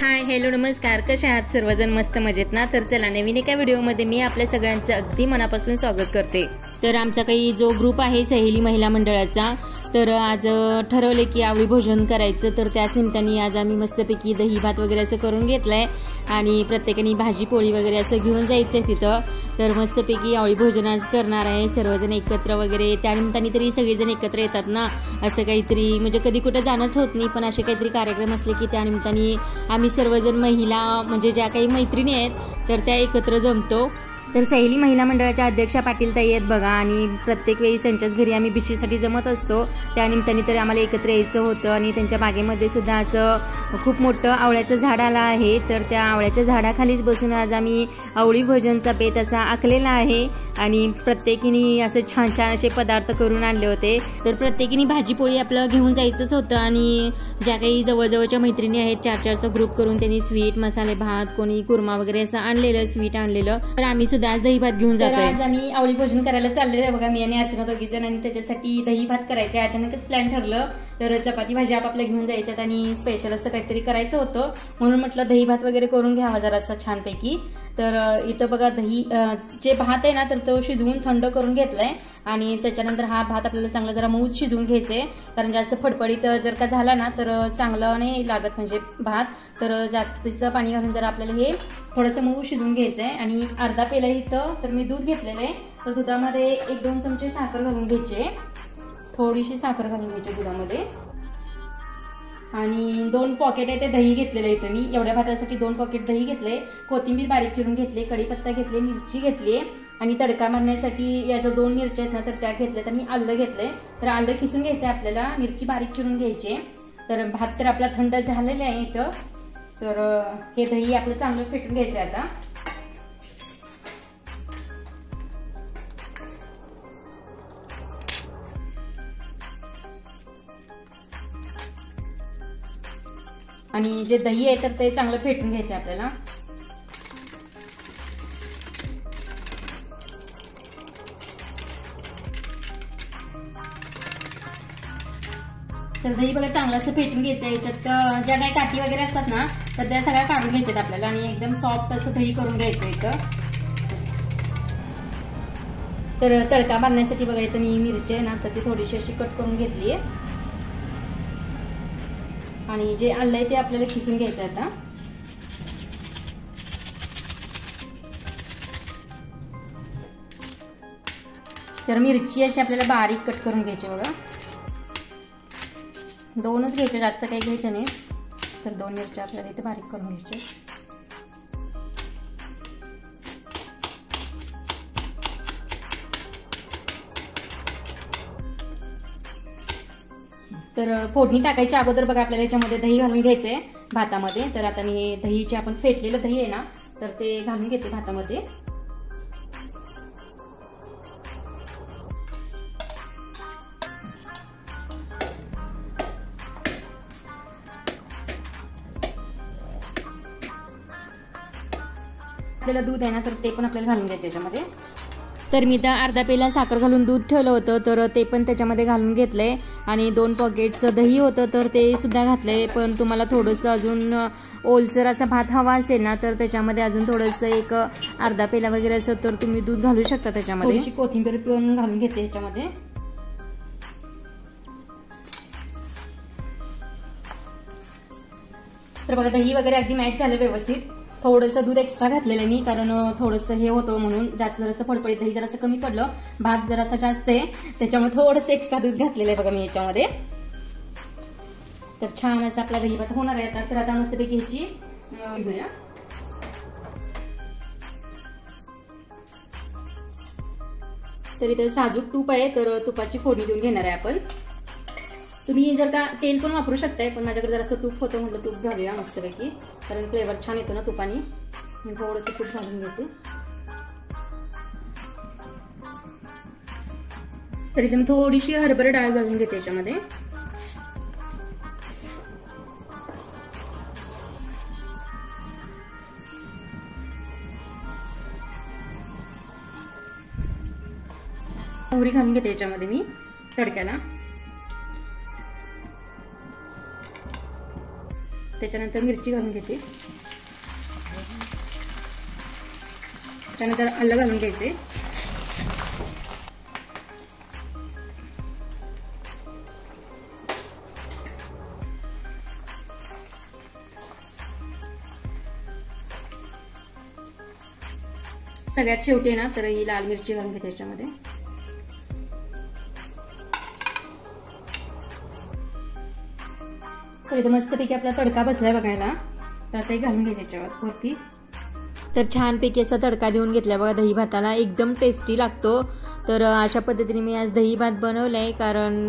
Hi hello नमस्कार, कसे आहात सर्वजण? मस्त मजेत ना? तर चला नवीन एका व्हिडिओमध्ये मी आपल्या सगळ्यांचं अगदी मनापासून स्वागत करते। तर आमचा काही जो ग्रुप आहे सहेली महिला मंडळाचा, तर आज ठरवले की आवळी भोजन करायचं। तर त्याच निमित्ताने आज आम्ही मस्तपैकी दही भात वगैरे असं करून घेतलंय आणि प्रत्येकाने भाजी पोळी वगैरे असं घेऊन जायचंय तिथं। तर मस्तपैकी आवळी भोजन आज करणार आहे सर्वजण एकत्र वगैरे। त्या निमित्ताने तरी सगळेजण एकत्र येतात ना, असं काहीतरी म्हणजे कधी कुठे जाणंच होत नाही, पण असे काहीतरी कार्यक्रम असले की त्या निमित्ताने आम्ही सर्वजण महिला म्हणजे ज्या काही मैत्रिणी आहेत तर त्या एकत्र जमतो। तर सहेली महिला मंडळाच्या अध्यक्षा पाटील ताई आहेत बघा, आणि प्रत्येक वेळी त्यांच्याच घरी आम्ही बिशीसाठी जमत असतो। त्या निमित्ताने तरी आम्हाला एकत्र यायचं होतं आणि त्यांच्या बागेमध्ये सुद्धा असं खूप मोठं आवळ्याचं झाड आलं आहे। तर त्या आवळ्याच्या झाडाखालीच बसून आज आम्ही आवळी भोजनचा बेत असा आखलेला आहे आणि प्रत्येकीने असं छान छान असे पदार्थ करून आणले होते। तर प्रत्येकीने भाजी पोळी आपलं घेऊन जायचंच होतं आणि ज्या काही जवळजवळच्या मैत्रिणी आहेत 4-4चा ग्रुप करून त्यांनी स्वीट, मसाले भात, कोणी कुर्मा वगैरे असं आणलेलं, स्वीट आणलेलं। तर आम्ही सुद्धा आज दही भात घेऊन जातोय। आज आम्ही आवळी भोजन करायला चाललेलो आहे बघा, मी आणि अर्चना दोघीजण, आणि त्याच्यासाठी दही भात करायचं अचानकच प्लॅन ठरलं। तर चपाती भाजी आपापल्या घेऊन जायच्यात आणि स्पेशल असं काहीतरी करायचं होतं, म्हणून म्हटलं दही भात वगैरे करून घ्यावा जरा असं छानपैकी। तर इथं बघा दही जे भात आहे ना, तर तो शिजवून थंड करून घेतलाय आणि त्याच्यानंतर हा भात आपल्याला चांगला जरा मऊ शिजवून घ्यायचे, कारण जास्त फडफडीत जर का झाला ना तर चांगलं नाही लागत म्हणजे भात। तर जास्तीचं पाणी घालून जरा आपल्याला हे थोडंसं मऊ शिजवून घ्यायचंय। आणि अर्धा पेला इथं तर मी दूध घेतलेलं आहे, तर दुधामध्ये 1-2 चमचे साखर घालून घ्यायचे, थोडीशी साखर घालून घ्यायची दुधामध्ये, आणि 2 पॉकेट आहे ते दही घेतलेलं आहे इथं मी। एवढ्या भातासाठी 2 पॉकेट दही घेतले, कोथिंबीर बारीक चिरून घेतली, कढीपत्ता घेतले, मिरची घेतली आणि तडका मारण्यासाठी या ज्या 2 मिरच्या आहेत ना तर त्या घेतल्यात आणि आलं घेतलंय। तर आलं किसून घ्यायचं आपल्याला, मिरची बारीक चिरून घ्यायची। तर भात तर आपला थंड झालेला आहे इथं, तर हे दही आपलं चांगलं फेटून घ्यायचं आता। आणि जे दही आहे तर ते चांगलं फेटून घ्यायचं आपल्याला। तर दही बघा चांगलं असं फेटून घ्यायचं। याच्यात ज्या काही काठी वगैरे असतात ना तर त्या सगळ्या काढून घ्यायच्यात आपल्याला आणि एकदम सॉफ्ट असं दही करून घ्यायचं इथं। तर तडका बांधण्यासाठी बघा इथं मी मिरची आहे ना तर ती थोडीशी अशी कट करून घेतली आहे आणि जे आलं आहे ते आपल्याला खिसून घ्यायचं आता। तर मिरची अशी आपल्याला बारीक कट करून घ्यायची बघा, 2च घ्यायचे, जास्त काही घ्यायचे नाही। तर 2 मिरच्या आपल्याला इथे बारीक करून घ्यायचे। तर फोडणी टाकायच्या अगोदर बघा आपल्याला याच्यामध्ये दही घालून घ्यायचंय भातामध्ये। तर आता मी हे दहीचे आपण फेटलेलं दही आहे ना तर ते घालून घेते भातामध्ये। आपल्याला दूध आहे ना तर ते पण आपल्याला घालून घ्यायचं याच्यामध्ये। तर मी तर अर्धा पेला साखर घालून दूध ठेवलं होतं, तर ते पण त्याच्यामध्ये घालून घेतलंय आणि 2 पॉकेटचं दही होतं तर ते सुद्धा घातलंय। पण तुम्हाला थोडंसं अजून ओलसर असा भात हवा असेल ना तर त्याच्यामध्ये अजून थोडंसं एक अर्धा पेला वगैरे असं तर तुम्ही दूध घालू शकता त्याच्यामध्ये। थोडीशी कोथिंबीर पण घालून घेते ह्याच्यामध्ये। तर बघा दही वगैरे अगदी मॅच झालं व्यवस्थित। थोडंसं दूध एक्स्ट्रा घातलेलं आहे मी, कारण थोडंसं हे होतं म्हणून, जास्त जरासं फडफडीत दही जरासं कमी पडलं, भात जरासा जास्त आहे त्याच्यामुळे थोडंसं एक्स्ट्रा दूध घातलेलं आहे बघा मी याच्यामध्ये। तर छान असं आपला दही भात होणार आहे आता। तर आता मस्तपैकी ह्याची घेऊया। तर इथे साजूक तूप आहे, तर तुपाची फोडणी देऊन घेणार आहे आपण। तुम्ही जर का तेल पण वापरू शकताय, पण माझ्याकडे जरासं तूप होतं म्हटलं तूप घालूया मस्तपैकी, कारण फ्लेवर छान येतो ना तुपाने। थोडंसं तूप घालून घ्यायचं। तर इथे मी थोडीशी हरभरा डाळ घालून घेते याच्यामध्ये। मोहरी घालून घेते याच्यामध्ये मी तडक्याला। त्याच्यानंतर मिरची घालून घेते, त्यानंतर आलं घालून घ्यायचे, सगळ्यात शेवटी ना तर ही लाल मिरची घालून घ्यायची त्याच्यामध्ये, तर इथं मस्तपैकी आपला तडका बसलाय बघायला, तर आता घालून घ्यायच्या याच्यावर वरती। तर छानपैकी असा तडका देऊन घेतला बघा दही भाताला, एकदम टेस्टी लागतो। तर अशा पद्धतीने मी आज दही भात बनवलं आहे, कारण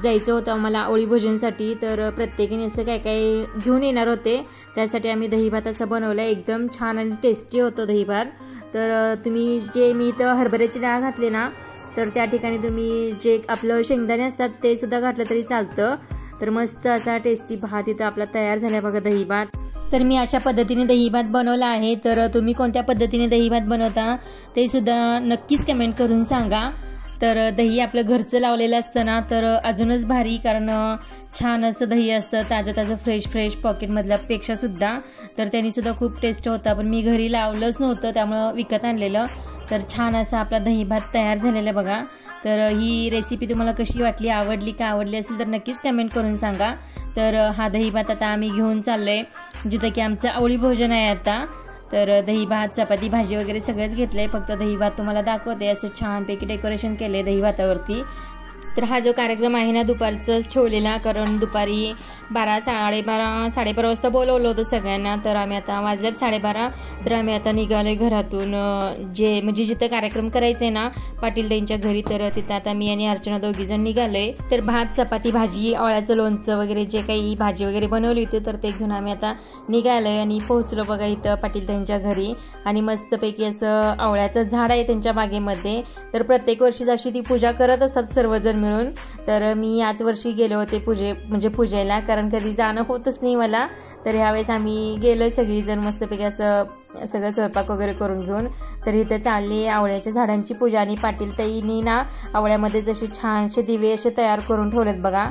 जायचं होतं मला आवळी भोजनसाठी, तर प्रत्येकाने असं काय काय घेऊन येणार होते, त्यासाठी आम्ही दही भात असं बनवलं आहे। एकदम छान आणि टेस्टी होतं दही भात। तर तुम्ही जे मी इथं हरभऱ्याची डाळ घातली ना, तर त्या ठिकाणी तुम्ही जे आपलं शेंगदाणे असतात ते सुद्धा घातलं तरी चालतं। तर मस्त असा टेस्टी भात इथं आपला तयार झाला बघा दही भात। तर मी अशा पद्धतीने दही भात बनवला आहे, तर तुम्ही कोणत्या पद्धतीने दही भात बनवता ते सुद्धा नक्कीच कमेंट करून सांगा। तर दही आपलं घरचं लावलेलं असतं ना तर अजूनच भारी, कारण छान असं दही असतं ताजं ताजं फ्रेश पॉकेटमधल्यापेक्षा सुद्धा, तर त्यांनी सुद्धा खूप टेस्ट होता। पण मी घरी लावलंच नव्हतं, त्यामुळं विकत आणलेलं। तर छान असा आपला दही भात तयार झालेला बघा। तर ही रेसिपी तुम्हाला कशी वाटली, आवडली असेल तर नक्कीच कमेंट करून सांगा। तर हा दही भात आता आम्ही घेऊन चाललोय जिथं की आमचं आवळी भोजन आहे आता। तर दही भात, चपाती, भाजी वगैरे सगळंच घेतलंय, फक्त दही भात तुम्हाला दाखवते। असं छानपैकी डेकोरेशन केले दही भातावरती। तर हा जो कार्यक्रम आहे ना दुपारचाच ठेवलेला, कारण दुपारी 12-12 वाजता बोलवलं होतं सगळ्यांना। तर आम्ही आता वाजल्यात 12:30, तर आम्ही आता निघालोय घरातून, जे म्हणजे जिथं कार्यक्रम करायचं आहे ना पाटील त्यांच्या घरी, तर तिथं आता मी आणि अर्चना दोघीजण निघालोय। तर भात, चपाती, भाजी, आवळ्याचं लोणचं वगैरे जे काही भाजी वगैरे बनवली होती तर ते घेऊन आम्ही आता निघालोय आणि पोहोचलो बघा इथं पाटील त्यांच्या घरी। आणि मस्तपैकी असं आवळ्याचं झाड आहे त्यांच्या बागेमध्ये, तर प्रत्येक वर्षी जशी ती पूजा करत असतात सर्वजण मिळून। तर मी याच वर्षी गेले होते पूजेला, कारण कधी जाणं होतच नाही मला। तर ह्यावेळेस आम्ही गेलो सगळीजण मस्तपैकी असं सगळं स्वयंपाक वगैरे करून घेऊन। तर इथं चालली आवळ्याच्या झाडांची पूजा, आणि पाटील ताईंनी ना आवळ्यामध्ये जसे छानसे दिवे असे तयार करून ठेवलेत बघा।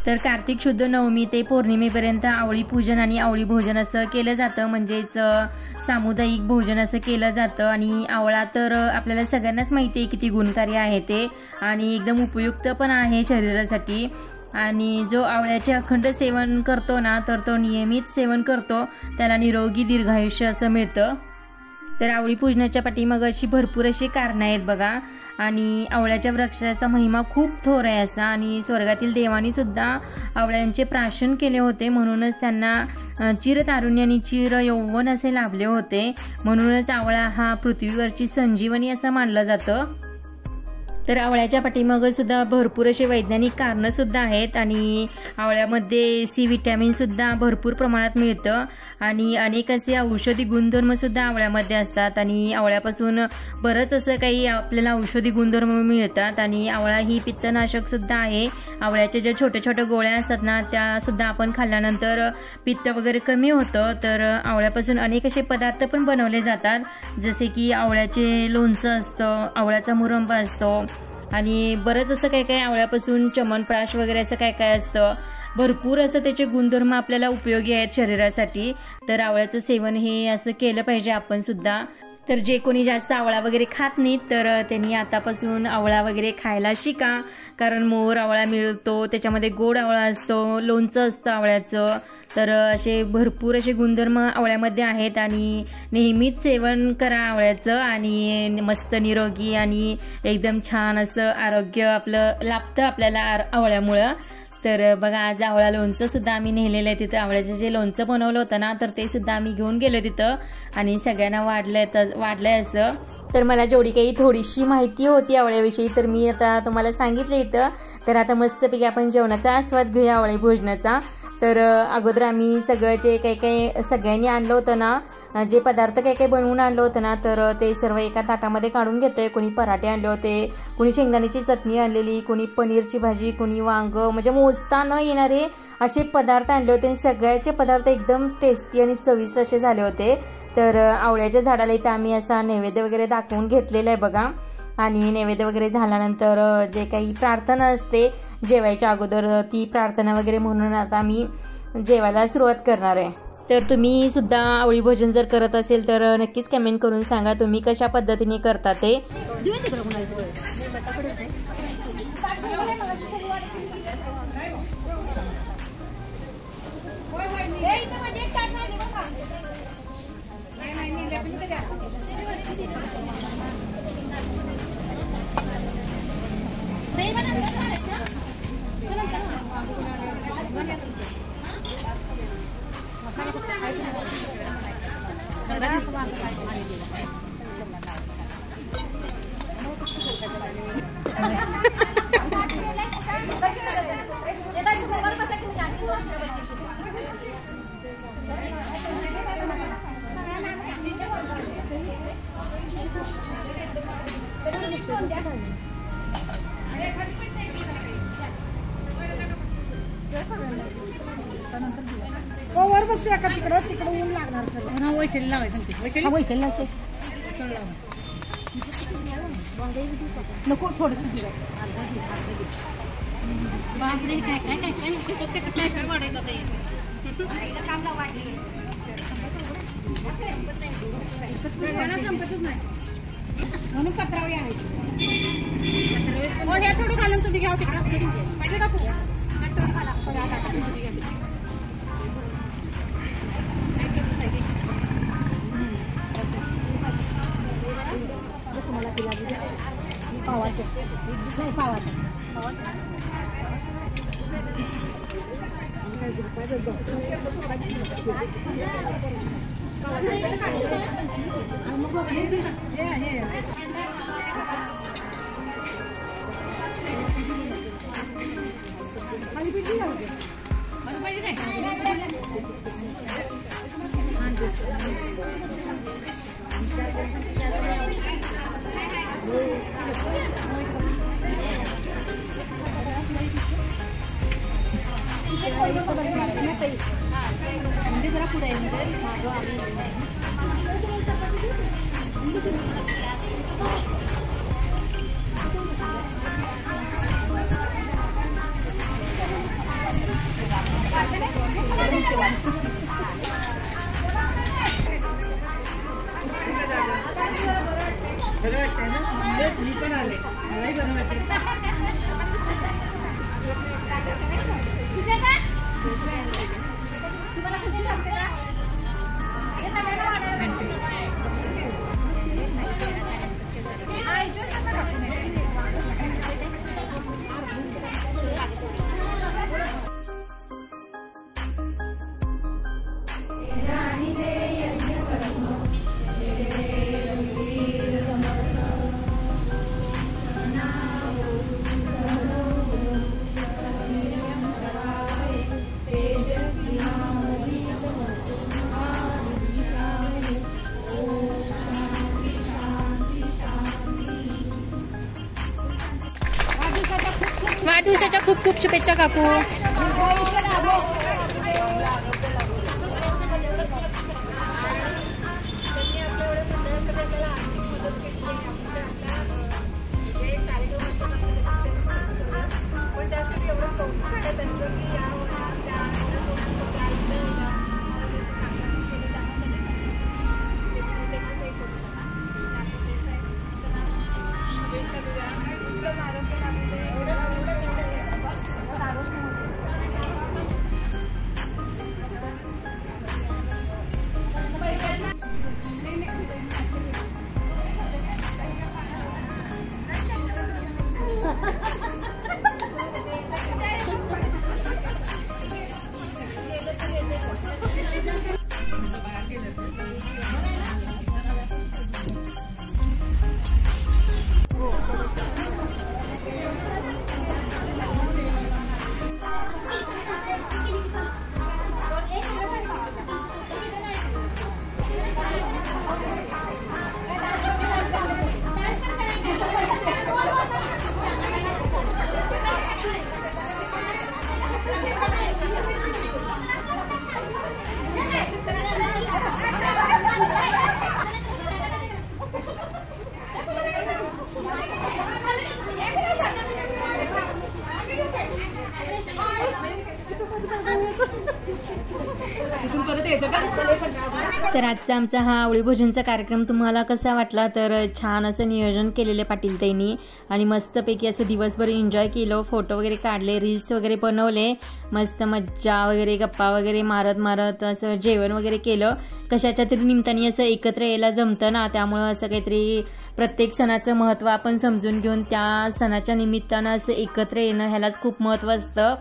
तर कार्तिक शुद्ध नवमी ते पौर्णिमेपर्यंत आवळी पूजन आणि आवळी भोजन असं केलं जातं, म्हणजेच सामुदायिक भोजन असं केलं जातं। आणि आवळा तर आपल्याला सगळ्यांनाच माहिती आहे किती गुणकारी आहे ते, आणि एकदम उपयुक्त पण आहे शरीरासाठी। आणि जो आवळ्याचे अखंड सेवन करतो ना तर तो नियमित सेवन करतो त्याला निरोगी दीर्घायुष्य असं मिळतं। तर आवळी पूजनाच्या पाठीमागे अशी भरपूर अशी कारणं आहेत बघा। आणि आवळ्याच्या वृक्षाचा महिमा खूप थोर आहे असा, आणि स्वर्गातील देवांनी सुद्धा आवळ्यांचे प्राशन केले होते, म्हणूनच त्यांना चिरतारुण्य आणि चिर यौवन असे लाभले होते। म्हणूनच आवळा हा पृथ्वीवरची संजीवनी असं मानलं जातं। तर आवळ्याच्या पाठीमागे सुद्धा भरपूर असे वैज्ञानिक कारणं सुद्धा आहेत, आणि आवळ्यामध्ये सी विटॅमिन सुद्धा भरपूर प्रमाणात मिळतं, आणि अनेक असे औषधी गुणधर्म सुद्धा आवळ्यामध्ये असतात। आणि आवळ्यापासून बरंच असं काही आपल्याला औषधी गुणधर्म मिळतात। आणि आवळा ही पित्तनाशक सुद्धा आहे। आवळ्याच्या ज्या छोट्या छोट्या गोळ्या असतात ना त्या सुद्धा आपण खाल्ल्यानंतर पित्त वगैरे कमी होतं। तर आवळ्यापासून अनेक असे पदार्थ पण बनवले जातात, जसे की आवळ्याचे लोणचं असतं, आवळ्याचा मुरंबा असतो, आणि बरंच असं काय काय आवळ्यापासून चमनप्राश वगैरे असं काय काय असतं। भरपूर असं त्याचे गुणधर्म आपल्याला उपयोगी आहेत शरीरासाठी। तर आवळ्याचं सेवन हे असं केलं पाहिजे आपण सुद्धा। तर जे कोणी जास्त आवळा वगैरे खात नाहीत तर त्यांनी आतापासून आवळा वगैरे खायला शिका, कारण मोर आवळा मिळतो, त्याच्यामध्ये गोड आवळा असतो, लोणचं असतं आवळ्याचं। तर असे भरपूर असे गुणधर्म आवळ्यामध्ये आहेत, आणि नेहमीच सेवन करा आवळ्याचं, आणि मस्त निरोगी आणि एकदम छान असं आरोग्य आपलं लाभतं आपल्याला आवळ्यामुळं। तर बघा आज आवळा लोणचं सुद्धा आम्ही नेलेलं आहे तिथं। आवळ्याचं जे लोणचं बनवलं होतं ना तर ते सुद्धा आम्ही घेऊन गेलो तिथं, आणि सगळ्यांना वाढलंय असं। तर मला जेवढी काही थोडीशी माहिती होती आवळ्याविषयी तर मी आता तुम्हाला सांगितलं इथं। तर आता मस्तपैकी आपण जेवणाचा आस्वाद घेऊया आवळी भोजनाचा। तर अगोदर आम्ही सगळं जे काही सगळ्यांनी आणलं होतं ना, जे पदार्थ काही बनवून आणलं होतं ना तर ते सर्व एका ताटामध्ये काढून घेतोय। कोणी पराठे आणले होते, कोणी शेंगदाण्याची चटणी आणलेली, कोणी पनीरची भाजी, कोणी वांग, म्हणजे मोजता न येणारे असे पदार्थ आणले होते। सगळ्याचे पदार्थ एकदम टेस्टी आणि चविष्ट असे झाले होते। तर आवळ्याच्या झाडाला इथं आम्ही असा नैवेद्य वगैरे दाखवून घेतलेला आहे बघा। आणि नैवेद्य वगैरे झाल्यानंतर जे काही प्रार्थना असते जेवायच्या अगोदर ती प्रार्थना वगैरे म्हणून आता आम्ही जेवायला सुरुवात करणार आहे। तर तुम्ही सुद्धा आवळी भोजन जर करत असेल तर नक्कीच कमेंट करून सांगा तुम्ही कशा पद्धतीने करता ते। वर बसूया का तिकडं ऊन लागणार सर वैशाली लावायचं वैशाली लावते नको थोडं बापरे काय काय काय काय काय वाढायचं संपतच नाही म्हणून पत्रावळी आणायची थोडी घालून तुम्ही घ्या तिकडे म्हणजे जरा पुढे मागं मी पण आले मलाही बरं वाटेल वाढदिवसाच्या खूप खूप शुभेच्छा काकू। तर आजचा आमचा हा आवळी भोजनचा कार्यक्रम तुम्हाला कसा वाटला तर छान असं नियोजन केलेले पाटील ताईंनी आणि मस्तपैकी असं दिवसभर एन्जॉय केलं, फोटो वगैरे काढले, रील्स वगैरे बनवले, मस्त मज्जा वगैरे गप्पा वगैरे मारत असं जेवण वगैरे केलं. कशाच्या तरी निमित्ताने असं एकत्र यायला जमतं ना, त्यामुळं असं काहीतरी प्रत्येक सणाचं महत्त्व आपण समजून घेऊन त्या सणाच्या निमित्तानं असं एकत्र येणं ह्यालाच खूप महत्त्व असतं.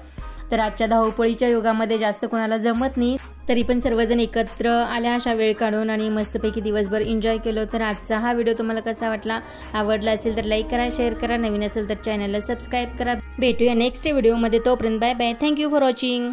तर आजच्या धावपळीच्या युगामध्ये जास्त कोणाला जमत नाही, तरी पण सर्वजण एकत्र आल्या अशा वेळ काढून आणि मस्तपैकी दिवसभर एन्जॉय केलं. तर आजचा हा व्हिडिओ तुम्हाला कसा वाटला, आवडला असेल तर लाईक करा, शेअर करा, नवीन असेल तर चॅनलला सबस्क्राईब करा. भेटूया नेक्स्ट व्हिडिओमध्ये, तोपर्यंत bye bye. Thank you for watching.